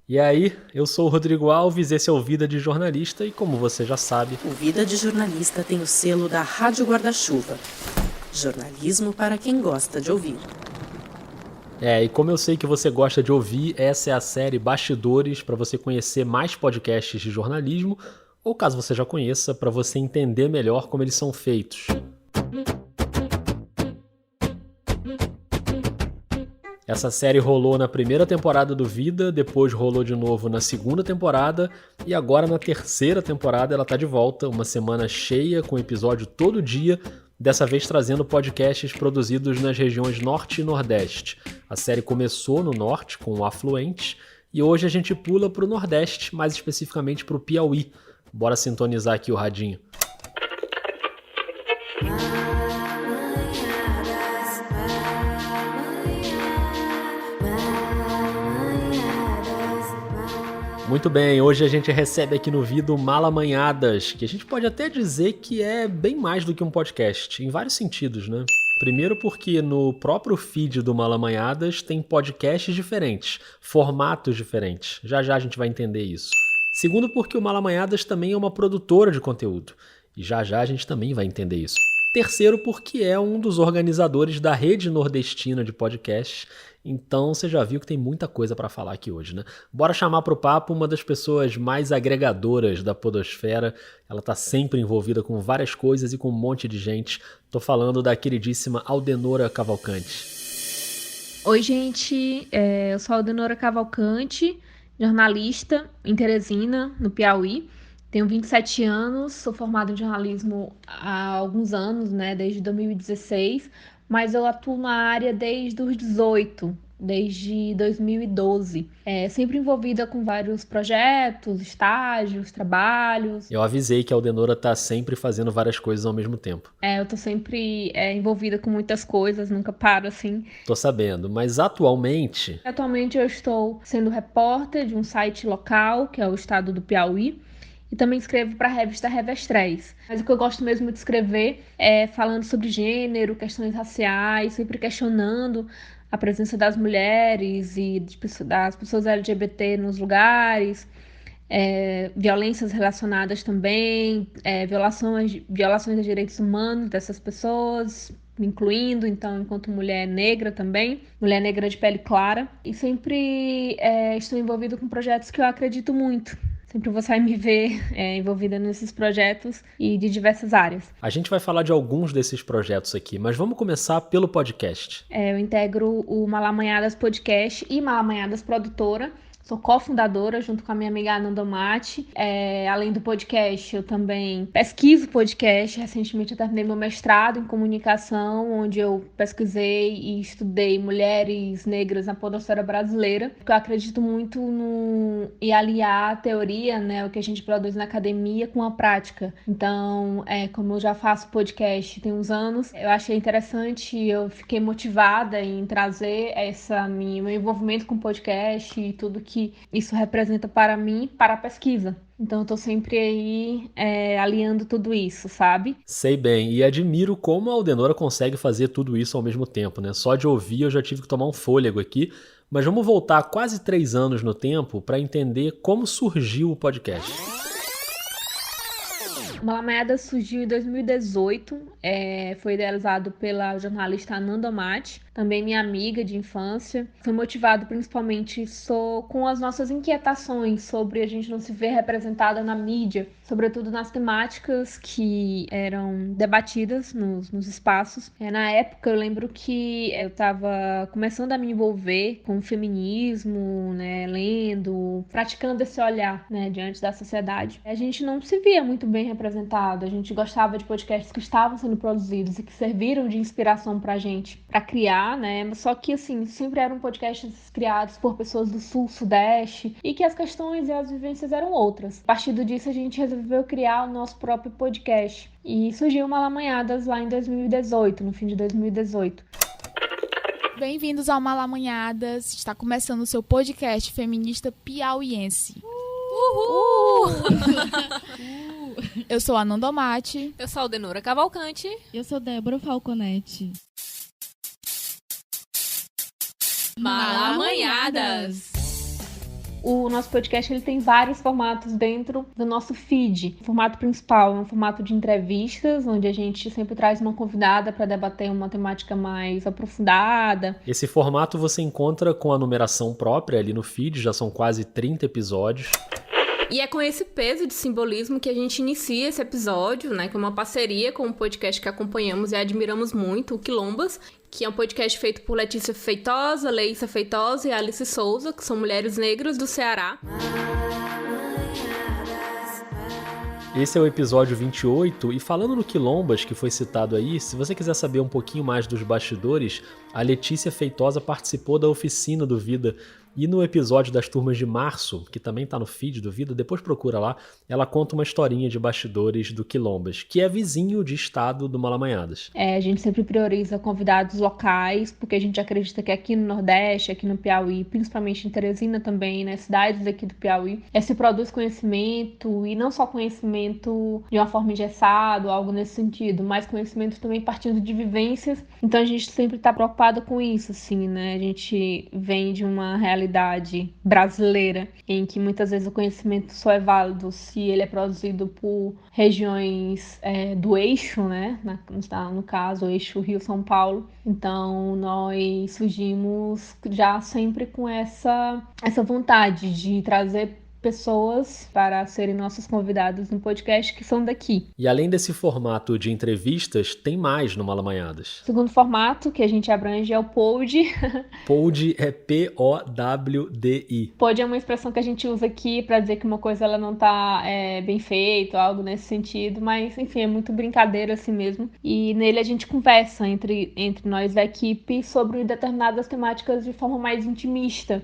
E aí, eu sou o Rodrigo Alves, esse é o Vida de Jornalista e como você já sabe... O Vida de Jornalista tem o selo da Rádio Guarda-Chuva. Jornalismo para quem gosta de ouvir. E como eu sei que você gosta de ouvir, essa é a série Bastidores para você conhecer mais podcasts de jornalismo, ou caso você já conheça, para você entender melhor como eles são feitos. Essa série rolou na primeira temporada do Vida, depois rolou de novo na segunda temporada e agora na terceira temporada ela tá de volta, uma semana cheia com episódio todo dia, dessa vez trazendo podcasts produzidos nas regiões Norte e Nordeste. A série começou no Norte com o Afluente e hoje a gente pula pro Nordeste, mais especificamente pro Piauí. Bora sintonizar aqui o radinho. Muito bem, hoje a gente recebe aqui no Vida o Malamanhadas, que a gente pode até dizer que é bem mais do que um podcast, em vários sentidos, né? Primeiro porque no próprio feed do Malamanhadas tem podcasts diferentes, formatos diferentes. Já já a gente vai entender isso. Segundo porque o Malamanhadas também é uma produtora de conteúdo. E já já a gente também vai entender isso. Terceiro porque é um dos organizadores da Rede Nordestina de Podcasts. Então você já viu que tem muita coisa para falar aqui hoje, né? Bora chamar para o papo uma das pessoas mais agregadoras da podosfera. Ela tá sempre envolvida com várias coisas e com um monte de gente. Tô falando da queridíssima Aldenora Cavalcante. Oi, gente. Eu sou a Aldenora Cavalcante, jornalista em Teresina, no Piauí. Tenho 27 anos, sou formada em jornalismo há alguns anos, né, desde 2016, mas eu atuo na área desde os 18, desde 2012. Sempre envolvida com vários projetos, estágios, trabalhos. Eu avisei que a Aldenora tá sempre fazendo várias coisas ao mesmo tempo. Eu tô sempre envolvida com muitas coisas, nunca paro assim. Tô sabendo, mas atualmente... Atualmente eu estou sendo repórter de um site local, que é o Estado do Piauí, e também escrevo para a revista Revestréis. Mas o que eu gosto mesmo de escrever é falando sobre gênero, questões raciais, sempre questionando a presença das mulheres e das pessoas LGBT nos lugares, violências relacionadas também, violações dos direitos humanos dessas pessoas, me incluindo, então, enquanto mulher negra também, mulher negra de pele clara. E sempre estou envolvida com projetos que eu acredito muito. Sempre você vai me ver envolvida nesses projetos e de diversas áreas. A gente vai falar de alguns desses projetos aqui, mas vamos começar pelo podcast. Eu integro o Malamanhadas Podcast e Malamanhadas Produtora. Sou cofundadora junto com a minha amiga Ananda Mati. Além do podcast, eu também pesquiso podcast. Recentemente eu terminei meu mestrado em comunicação, onde eu pesquisei e estudei mulheres negras na podosfera brasileira. Porque eu acredito muito em aliar a teoria, né, o que a gente produz na academia, com a prática. Então, como eu já faço podcast tem uns anos, eu achei interessante, eu fiquei motivada em trazer meu envolvimento com podcast e tudo que isso representa para mim, para a pesquisa. Então eu tô sempre aí aliando tudo isso, sabe? Sei bem, e admiro como a Aldenora consegue fazer tudo isso ao mesmo tempo, né? Só de ouvir eu já tive que tomar um fôlego aqui, mas vamos voltar quase 3 anos no tempo para entender como surgiu o podcast. O Malamanhadas surgiu em 2018, foi idealizado pela jornalista Ananda Mati, também minha amiga de infância. Foi motivado principalmente com as nossas inquietações sobre a gente não se ver representada na mídia, sobretudo nas temáticas que eram debatidas nos espaços. Na época eu lembro que eu estava começando a me envolver com o feminismo, né, lendo, praticando esse olhar, né, diante da sociedade. A gente não se via muito bem representado, a gente gostava de podcasts que estavam sendo produzidos e que serviram de inspiração pra gente, pra criar, né? Só que, assim, sempre eram podcasts criados por pessoas do Sul, Sudeste, e que as questões e as vivências eram outras. A partir disso, a gente resolveu criar o nosso próprio podcast. E surgiu o Malamanhadas lá em 2018, no fim de 2018. Bem-vindos ao Malamanhadas. Está começando o seu podcast feminista piauiense. Uhul! Eu sou a Ananda Mati. Eu sou a Aldenora Cavalcante. Eu sou Débora Falconetti. Malamanhadas. O nosso podcast ele tem vários formatos dentro do nosso feed. O formato principal é um formato de entrevistas, onde a gente sempre traz uma convidada para debater uma temática mais aprofundada. Esse formato você encontra com a numeração própria ali no feed, já são quase 30 episódios. E é com esse peso de simbolismo que a gente inicia esse episódio, né, que é uma parceria com um podcast que acompanhamos e admiramos muito, o Quilombas, que é um podcast feito por Letícia Feitosa, Leísa Feitosa e Alice Souza, que são mulheres negras do Ceará. Esse é o episódio 28, e falando no Quilombas, que foi citado aí, se você quiser saber um pouquinho mais dos bastidores, a Letícia Feitosa participou da oficina do Vida. E no episódio das turmas de março, que também tá no feed do Vida, depois procura lá, ela conta uma historinha de bastidores do Quilombas, que é vizinho de estado do Malamanhadas. A gente sempre prioriza convidados locais, porque a gente acredita que aqui no Nordeste, aqui no Piauí, principalmente em Teresina também, nas cidades aqui do Piauí, se produz conhecimento, e não só conhecimento de uma forma engessada, algo nesse sentido, mas conhecimento também partindo de vivências. Então a gente sempre tá preocupado com isso, assim, né? A gente vem de uma realidade brasileira, em que muitas vezes o conhecimento só é válido se ele é produzido por regiões do eixo, né? No caso, o eixo Rio-São Paulo. Então, nós surgimos já sempre com essa vontade de trazer pessoas para serem nossos convidados no podcast que são daqui. E além desse formato de entrevistas, tem mais no Malamanhadas. O segundo formato que a gente abrange é o pod. Pod é P-O-W-D-I. Pod é uma expressão que a gente usa aqui para dizer que uma coisa ela não tá bem feita, algo nesse sentido, mas enfim, é muito brincadeira assim mesmo. E nele a gente conversa entre nós da equipe sobre determinadas temáticas de forma mais intimista.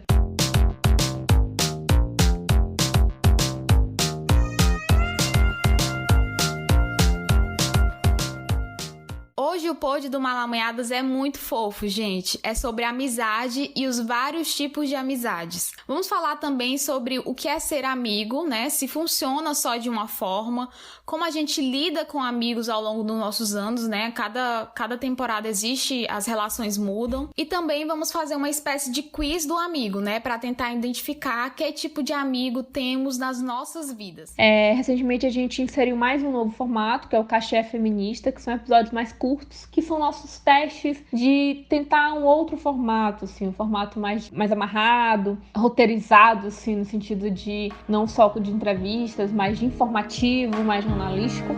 Hoje o pod do Malamanhadas é muito fofo, gente. É sobre amizade e os vários tipos de amizades. Vamos falar também sobre o que é ser amigo, né? Se funciona só de uma forma, como a gente lida com amigos ao longo dos nossos anos, né? Cada temporada existe, as relações mudam. E também vamos fazer uma espécie de quiz do amigo, né? Para tentar identificar que tipo de amigo temos nas nossas vidas. Recentemente a gente inseriu mais um novo formato, que é o Cachê Feminista, que são episódios mais curtos, que são nossos testes de tentar um outro formato, assim, um formato mais amarrado, roteirizado, assim, no sentido de não só de entrevistas, mas de informativo, mais jornalístico.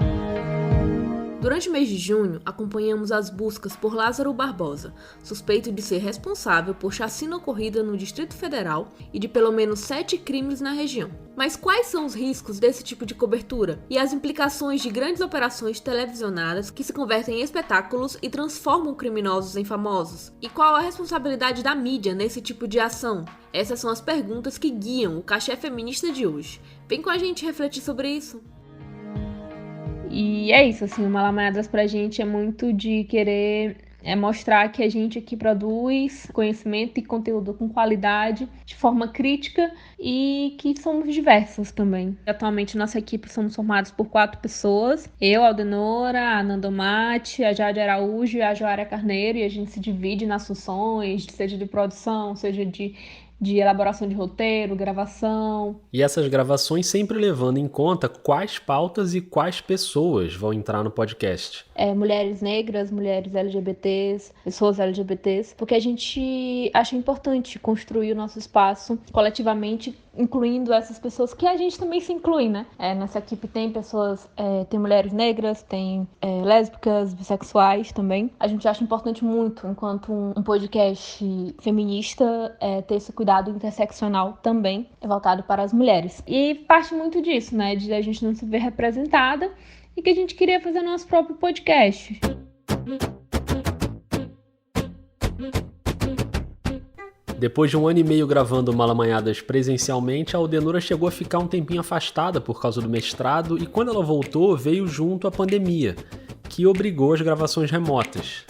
Durante o mês de junho, acompanhamos as buscas por Lázaro Barbosa, suspeito de ser responsável por chacina ocorrida no Distrito Federal e de pelo menos 7 crimes na região. Mas quais são os riscos desse tipo de cobertura e as implicações de grandes operações televisionadas que se convertem em espetáculos e transformam criminosos em famosos? E qual a responsabilidade da mídia nesse tipo de ação? Essas são as perguntas que guiam o Cachê Feminista de hoje. Vem com a gente refletir sobre isso. E é isso, assim, o Malamanhadas pra gente é muito de querer mostrar que a gente aqui produz conhecimento e conteúdo com qualidade, de forma crítica, e que somos diversos também. Atualmente, nossa equipe somos formados por 4 pessoas. Eu, a Aldenora, a Nandomate, a Jade Araújo e a Joária Carneiro, e a gente se divide nas funções, seja de produção, seja de elaboração de roteiro, gravação. E essas gravações sempre levando em conta quais pautas e quais pessoas vão entrar no podcast. Mulheres negras, mulheres LGBTs, pessoas LGBTs, porque a gente acha importante construir o nosso espaço coletivamente, incluindo essas pessoas que a gente também se inclui, né? Nessa equipe tem pessoas, tem mulheres negras, tem lésbicas, bissexuais também. A gente acha importante muito, enquanto um podcast feminista, ter esse cuidado interseccional também, voltado para as mulheres. E parte muito disso, né? De a gente não se ver representada e que a gente queria fazer nosso próprio podcast. Depois de 1 ano e meio gravando Malamanhadas presencialmente, a Aldenora chegou a ficar um tempinho afastada por causa do mestrado e quando ela voltou, veio junto a pandemia, que obrigou as gravações remotas.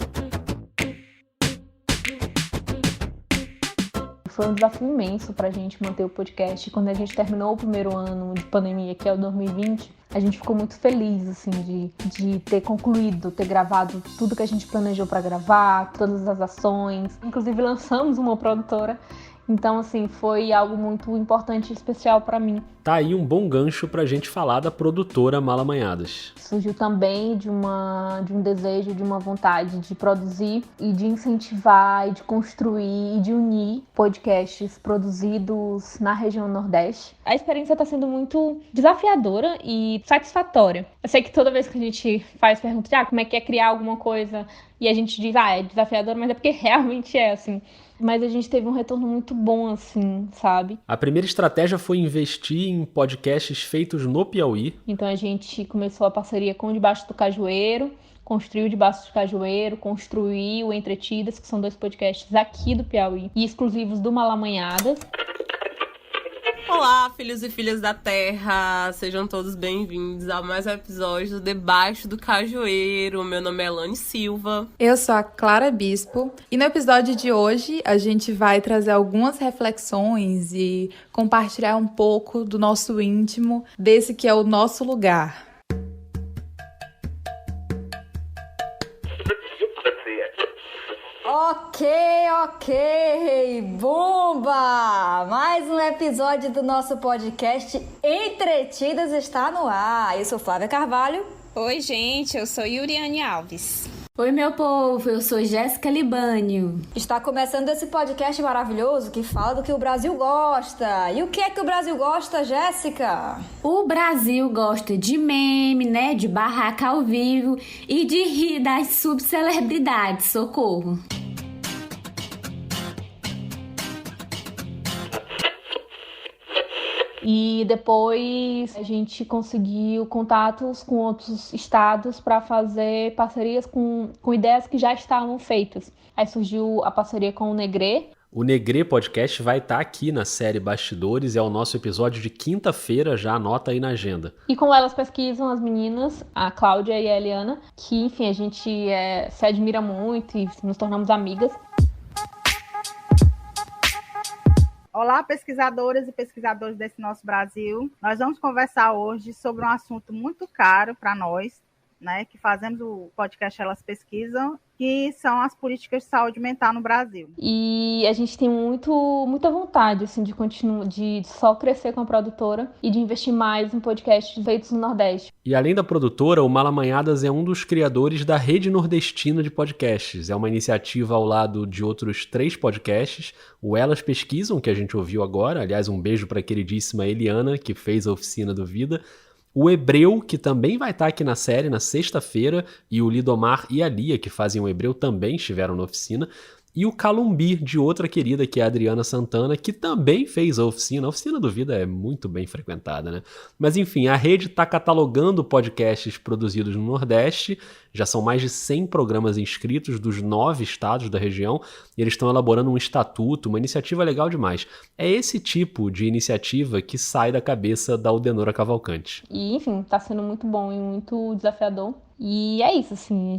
Foi um desafio imenso pra gente manter o podcast. Quando a gente terminou o primeiro ano de pandemia, que é o 2020, a gente ficou muito feliz, assim, de ter concluído, ter gravado tudo que a gente planejou pra gravar, todas as ações. Inclusive lançamos uma produtora Então, assim, foi algo muito importante e especial para mim. Tá aí um bom gancho pra gente falar da produtora Malamanhadas. Surgiu também de um desejo, de uma vontade de produzir e de incentivar, e de construir e de unir podcasts produzidos na região Nordeste. A experiência está sendo muito desafiadora e satisfatória. Eu sei que toda vez que a gente faz perguntas, como é que é criar alguma coisa, e a gente diz, é desafiador, mas é porque realmente é, assim. Mas a gente teve um retorno muito bom, assim, sabe? A primeira estratégia foi investir em podcasts feitos no Piauí. Então a gente começou a parceria com o Debaixo do Cajueiro, construiu o Debaixo do Cajueiro, construiu o Entretidas, que são 2 podcasts aqui do Piauí e exclusivos do Malamanhadas. Olá, filhos e filhas da terra, sejam todos bem-vindos a mais um episódio do Debaixo do Cajueiro. Meu nome é Elane Silva. Eu sou a Clara Bispo e no episódio de hoje a gente vai trazer algumas reflexões e compartilhar um pouco do nosso íntimo, desse que é o nosso lugar. Ok, Bumba! Mais um episódio do nosso podcast Entretidas está no ar. Eu sou Flávia Carvalho. Oi, gente, eu sou Yuriane Alves. Oi, meu povo, eu sou Jéssica Libânio. Está começando esse podcast maravilhoso que fala do que o Brasil gosta. E o que é que o Brasil gosta, Jéssica? O Brasil gosta de meme, né, de barraca ao vivo e de rir das subcelebridades, socorro. E depois a gente conseguiu contatos com outros estados para fazer parcerias com ideias que já estavam feitas. Aí surgiu a parceria com o Negrê. O Negrê Podcast vai estar aqui na série Bastidores, é o nosso episódio de quinta-feira, já anota aí na agenda. E como elas pesquisam, as meninas, a Cláudia e a Eliana, que enfim, a gente se admira muito e nos tornamos amigas. Olá, pesquisadoras e pesquisadores desse nosso Brasil. Nós vamos conversar hoje sobre um assunto muito caro para nós, né, que fazemos o podcast Elas Pesquisam, que são as políticas de saúde mental no Brasil. E a gente tem muita vontade assim, de só crescer com a produtora e de investir mais em podcasts feitos no Nordeste. E além da produtora, o Malamanhadas é um dos criadores da Rede Nordestina de Podcasts. É uma iniciativa ao lado de outros 3 podcasts. O Elas Pesquisam, que a gente ouviu agora. Aliás, um beijo para a queridíssima Eliana, que fez a oficina do Vida. O Hebreu, que também vai estar aqui na série na sexta-feira, e o Lidomar e a Lia, que fazem o Hebreu, também estiveram na oficina. E o Calumbi, de outra querida, que é a Adriana Santana, que também fez a oficina. A oficina do Vida é muito bem frequentada, né? Mas enfim, a rede está catalogando podcasts produzidos no Nordeste. Já são mais de 100 programas inscritos dos 9 estados da região. E eles estão elaborando um estatuto, uma iniciativa legal demais. É esse tipo de iniciativa que sai da cabeça da Aldenora Cavalcante. E enfim, está sendo muito bom e muito desafiador. E é isso, assim,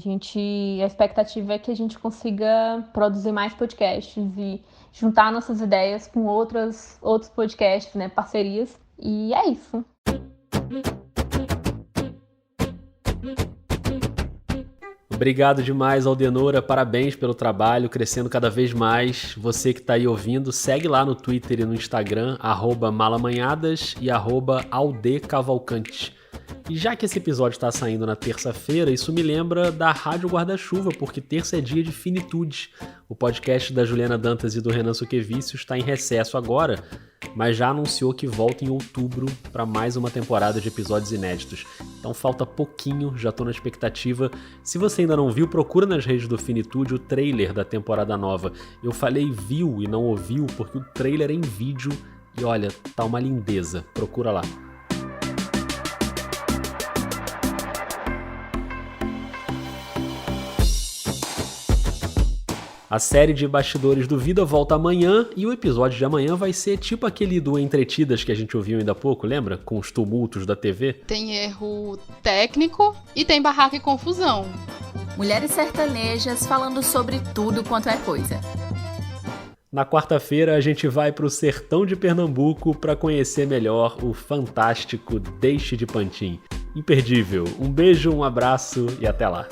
a expectativa é que a gente consiga produzir mais podcasts e juntar nossas ideias com outros podcasts, né, parcerias, e é isso. Obrigado demais, Aldenora, parabéns pelo trabalho, crescendo cada vez mais. Você que está aí ouvindo, segue lá no Twitter e no Instagram, @malamanhadas e @aldecavalcante. E já que esse episódio está saindo na terça-feira, isso me lembra da Rádio Guarda-Chuva, porque terça é dia de finitude. O podcast da Juliana Dantas e do Renan Suquevicius está em recesso agora, mas já anunciou que volta em outubro para mais uma temporada de episódios inéditos. Então falta pouquinho, já estou na expectativa. Se você ainda não viu, procura nas redes do Finitude o trailer da temporada nova. Eu falei viu e não ouviu porque o trailer é em vídeo e olha, tá uma lindeza. Procura lá. A série de Bastidores do Vida volta amanhã e o episódio de amanhã vai ser tipo aquele do Entretidas que a gente ouviu ainda há pouco, lembra? Com os tumultos da TV. Tem erro técnico e tem barraca e confusão. Mulheres sertanejas falando sobre tudo quanto é coisa. Na quarta-feira a gente vai pro sertão de Pernambuco para conhecer melhor o fantástico Deixe de Pantin. Imperdível. Um beijo, um abraço e até lá.